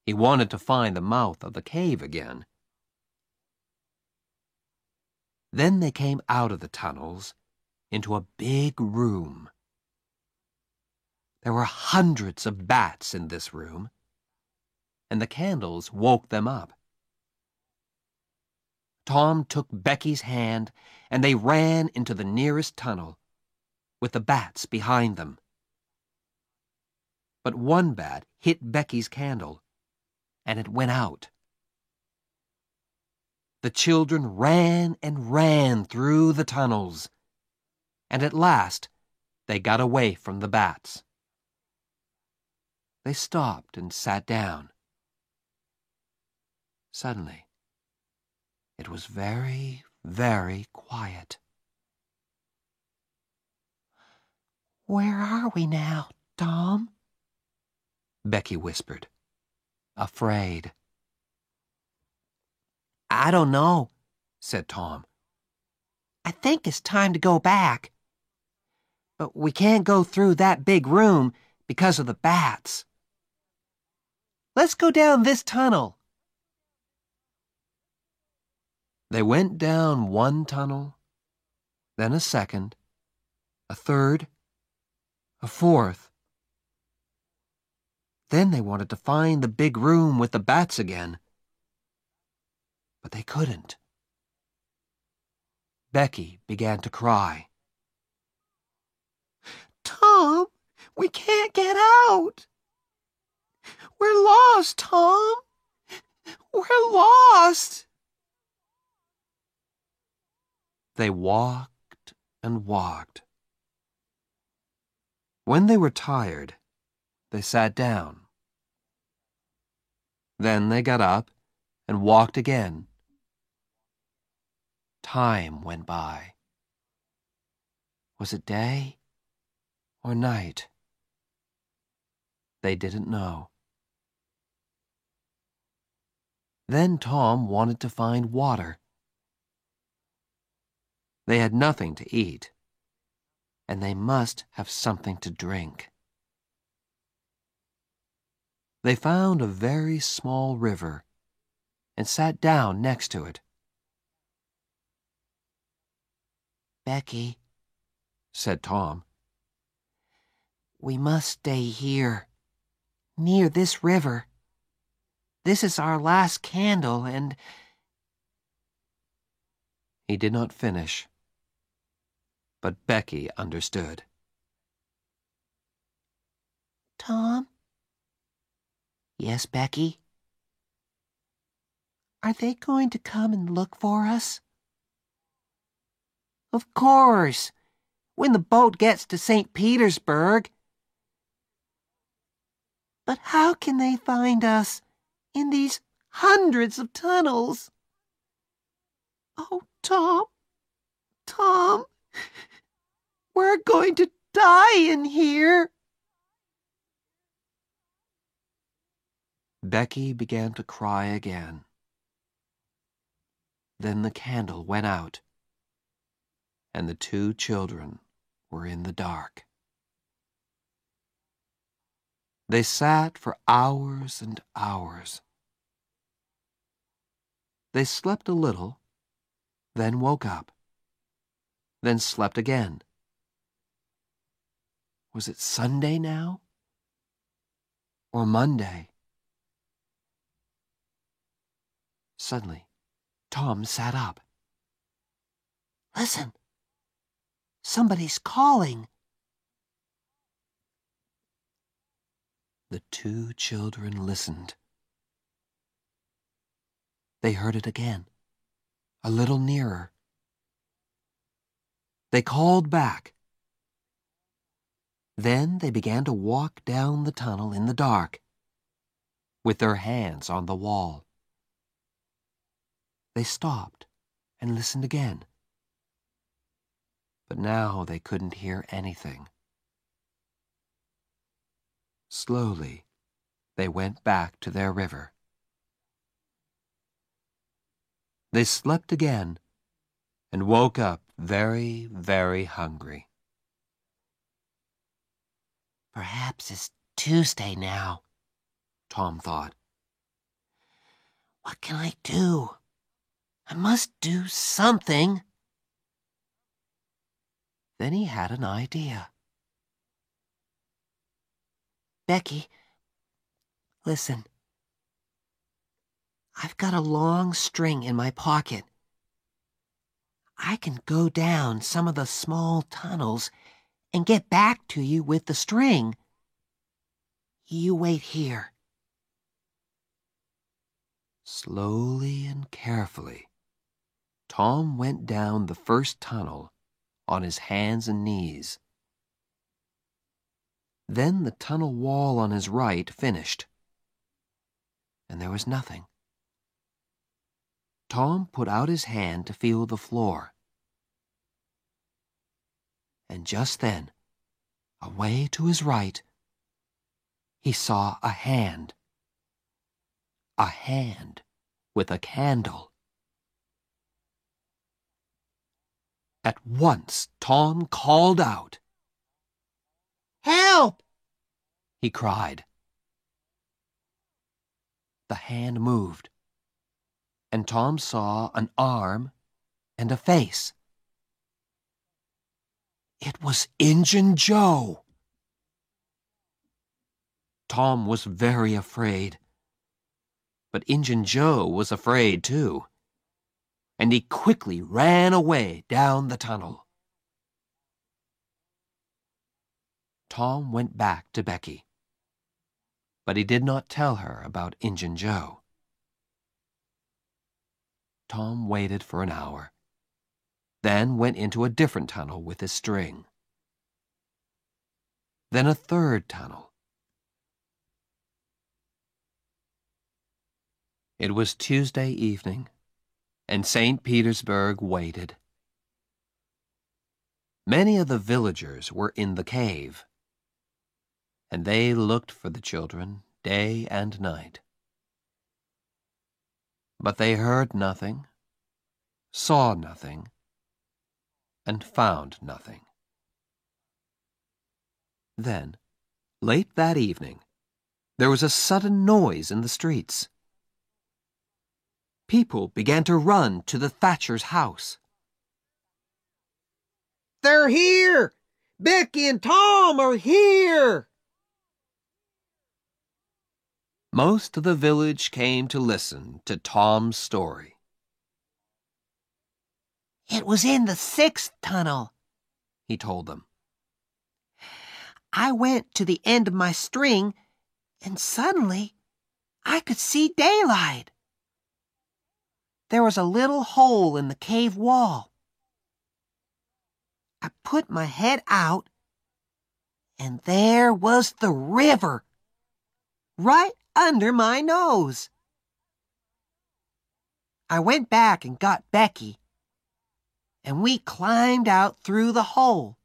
He wanted to find the mouth of the cave again. Then they came out of the tunnels into a big room. There were hundreds of bats in this room, and the candles woke them up. Tom took Becky's hand, and they ran into the nearest tunnel, with the bats behind them. But one bat hit Becky's candle, and it went out. The children ran and ran through the tunnels, and at last they got away from the bats. They stopped and sat down. Suddenly, it was very, very quiet. Where are we now, Tom? Becky whispered, afraid. I don't know, said Tom. I think it's time to go back. But we can't go through that big room because of the bats. Let's go down this tunnel. They went down one tunnel, then a second, a third, a fourth. Then they wanted to find the big room with the bats again, but they couldn't. Becky began to cry. Tom, we can't get out. We're lost, Tom. We're lost. They walked and walked. When they were tired, they sat down. Then they got up and walked again. Time went by. Was it day or night? They didn't know. Then Tom wanted to find water. They had nothing to eat, and they must have something to drink. They found a very small river and sat down next to it. Becky, said Tom, we must stay here, near this river. This is our last candle, and... He did not finish, but Becky understood. Tom? Yes, Becky? Are they going to come and look for us? Of course, when the boat gets to St. Petersburg. But how can they find us in these hundreds of tunnels? Oh, Tom, Tom, we're going to die in here. Becky began to cry again. Then the candle went out, and the two children were in the dark. They sat for hours and hours. They slept a little, then woke up, then slept again. Was it Sunday now? Or Monday? Suddenly, Tom sat up. Listen, somebody's calling. The two children listened. They heard it again, a little nearer. They called back. Then they began to walk down the tunnel in the dark, with their hands on the wall. They stopped and listened again. But now they couldn't hear anything. Slowly, they went back to their river. They slept again and woke up very, very hungry. Perhaps it's Tuesday now, Tom thought. What can I do? I must do something. Then he had an idea. Becky, listen. I've got a long string in my pocket. I can go down some of the small tunnels and get back to you with the string. You wait here. Slowly and carefully, Tom went down the first tunnel on his hands and knees. Then the tunnel wall on his right finished, and there was nothing. Tom put out his hand to feel the floor. And just then, away to his right, he saw a hand. A hand with a candle. At once, Tom called out. Help! He cried. The hand moved, and Tom saw an arm and a face. It was Injun Joe. Tom was very afraid, but Injun Joe was afraid too, and he quickly ran away down the tunnel. Tom went back to Becky, but he did not tell her about Injun Joe. Tom waited for an hour, then went into a different tunnel with his string. Then a third tunnel. It was Tuesday evening, and St. Petersburg waited. Many of the villagers were in the cave, and they looked for the children day and night. But they heard nothing, saw nothing, and found nothing. Then, late that evening, there was a sudden noise in the streets. People began to run to the Thatcher's house. They're here! Becky and Tom are here! Most of the village came to listen to Tom's story. It was in the 6th tunnel, he told them. I went to the end of my string, and suddenly I could see daylight. There was a little hole in the cave wall. I put my head out, and there was the river, right under my nose. I went back and got Becky, and we climbed out through the hole.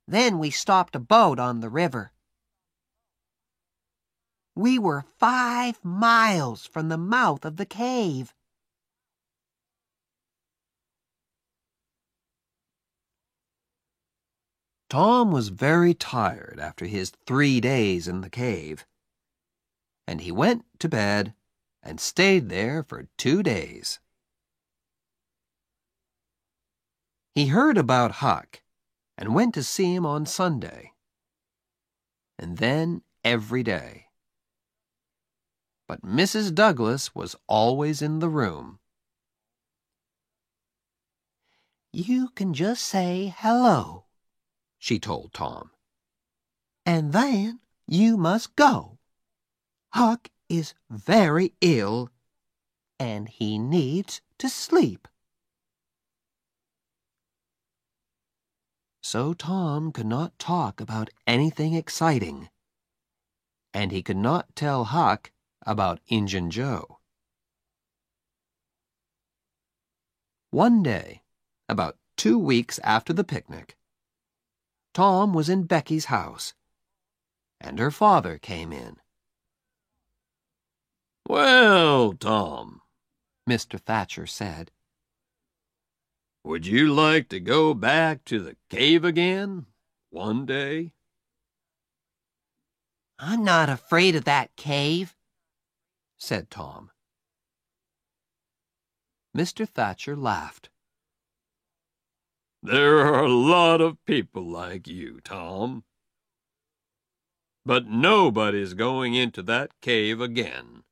Then we stopped a boat on the river. We were 5 miles from the mouth of the cave. Tom was very tired after his 3 days in the cave, and he went to bed and stayed there for 2 days. He heard about Huck and went to see him on Sunday, and then every day. But Mrs. Douglas was always in the room. You can just say hello, she told Tom. and then you must go. Huck is very ill, and he needs to sleep. So Tom could not talk about anything exciting, and he could not tell Huck about Injun Joe. One day, about 2 weeks after the picnic, Tom was in Becky's house, and her father came in. "Well, Tom," Mr. Thatcher said, "would you like to go back to the cave again one day?" I'm not afraid of that cave, said Tom. Mr. Thatcher laughed. "There are a lot of people like you, Tom. But nobody's going into that cave again.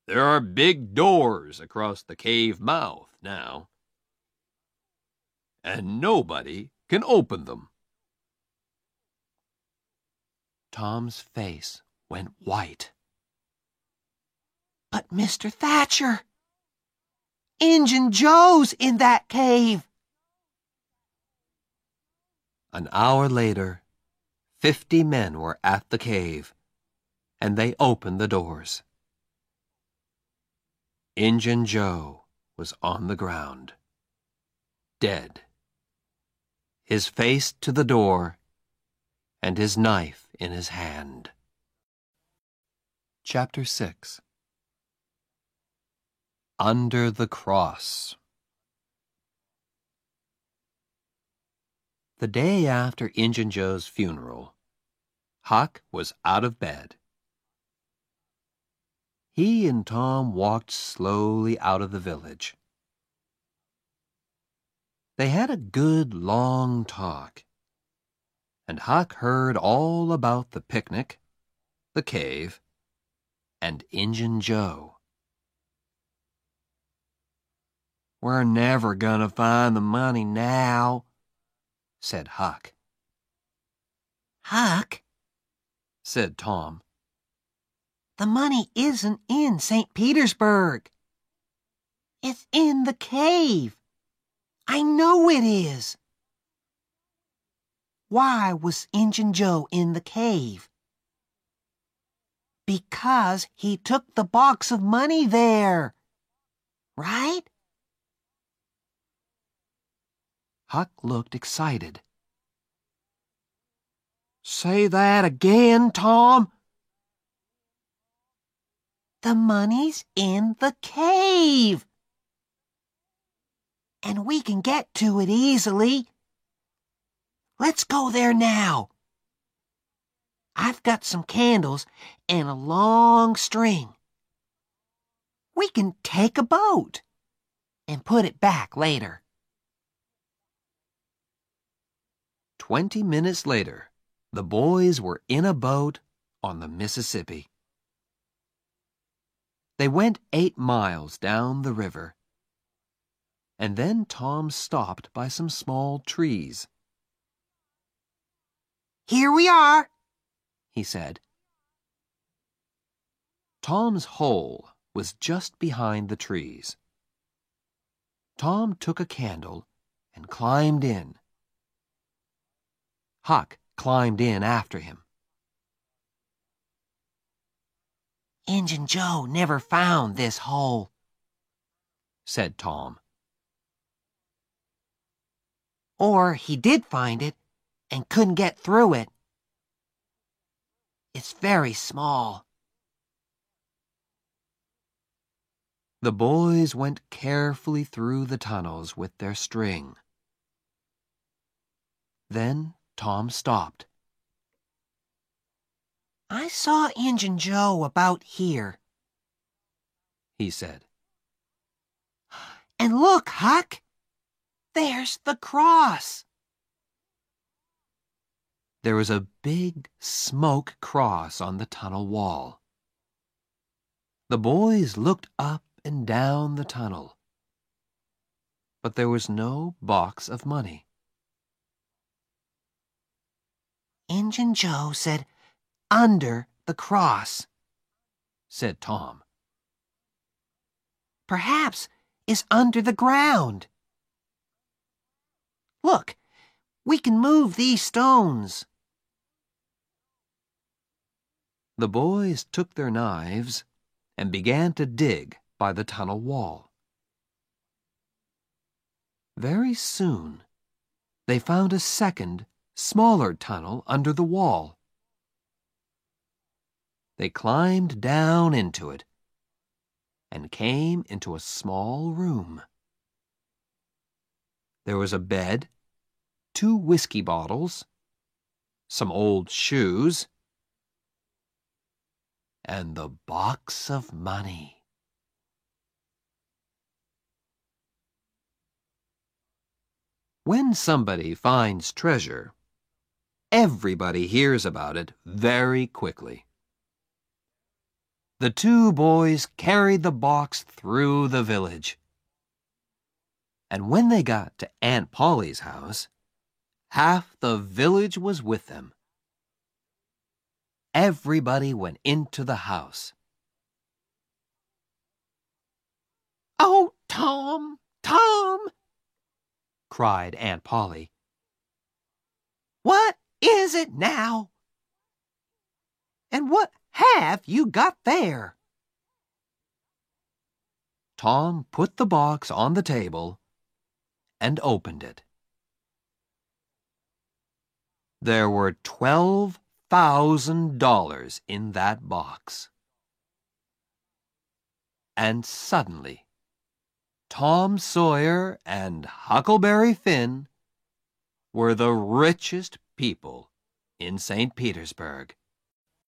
There are big doors across the cave mouth now, and nobody can open them." Tom's face went white. But Mr. Thatcher, Injun Joe's in that cave. An hour later, 50 men were at the cave, and they opened the doors. Injun Joe was on the ground, dead, his face to the door, and his knife in his hand. Chapter 6. Under the Cross. The day after Injun Joe's funeral, Huck was out of bed. He and Tom walked slowly out of the village. They had a good long talk, and Huck heard all about the picnic, the cave, and Injun Joe. "We're never gonna find the money now," said Huck. Huck, said Tom. the money isn't in St. Petersburg. It's in the cave. I know it is. Why was Injun Joe in the cave? Because he took the box of money there. Right? Huck looked excited. Say that again, Tom. The money's in the cave. And we can get to it easily. Let's go there now. I've got some candles and a long string. We can take a boat and put it back later. 20 minutes later, the boys were in a boat on the Mississippi. They went 8 miles down the river, and then Tom stopped by some small trees. "Here we are," he said. Tom's hole was just behind the trees. Tom took a candle and climbed in. Huck climbed in after him. "Injun Joe never found this hole," said Tom. "Or he did find it and couldn't get through it. It's very small." The boys went carefully through the tunnels with their string. Then Tom stopped. "I saw Injun Joe about here," he said. "And look, Huck, there's the cross." There was a big smoke cross on the tunnel wall. The boys looked up and down the tunnel, but there was no box of money. "Injun Joe said under the cross," said Tom. "Perhaps it's under the ground. Look, we can move these stones." The boys took their knives and began to dig by the tunnel wall. Very soon, they found a second, smaller tunnel under the wall. They climbed down into it and came into a small room. There was a bed, 2 whiskey bottles, some old shoes, and the box of money. When somebody finds treasure, everybody hears about it very quickly. The 2 boys carried the box through the village. And when they got to Aunt Polly's house, half the village was with them. Everybody went into the house. "Oh, Tom, Tom," cried Aunt Polly. "what is it now? And what have you got there?" Tom put the box on the table and opened it. There were $12,000 in that box. And suddenly, Tom Sawyer and Huckleberry Finn were the richest people in St. Petersburg.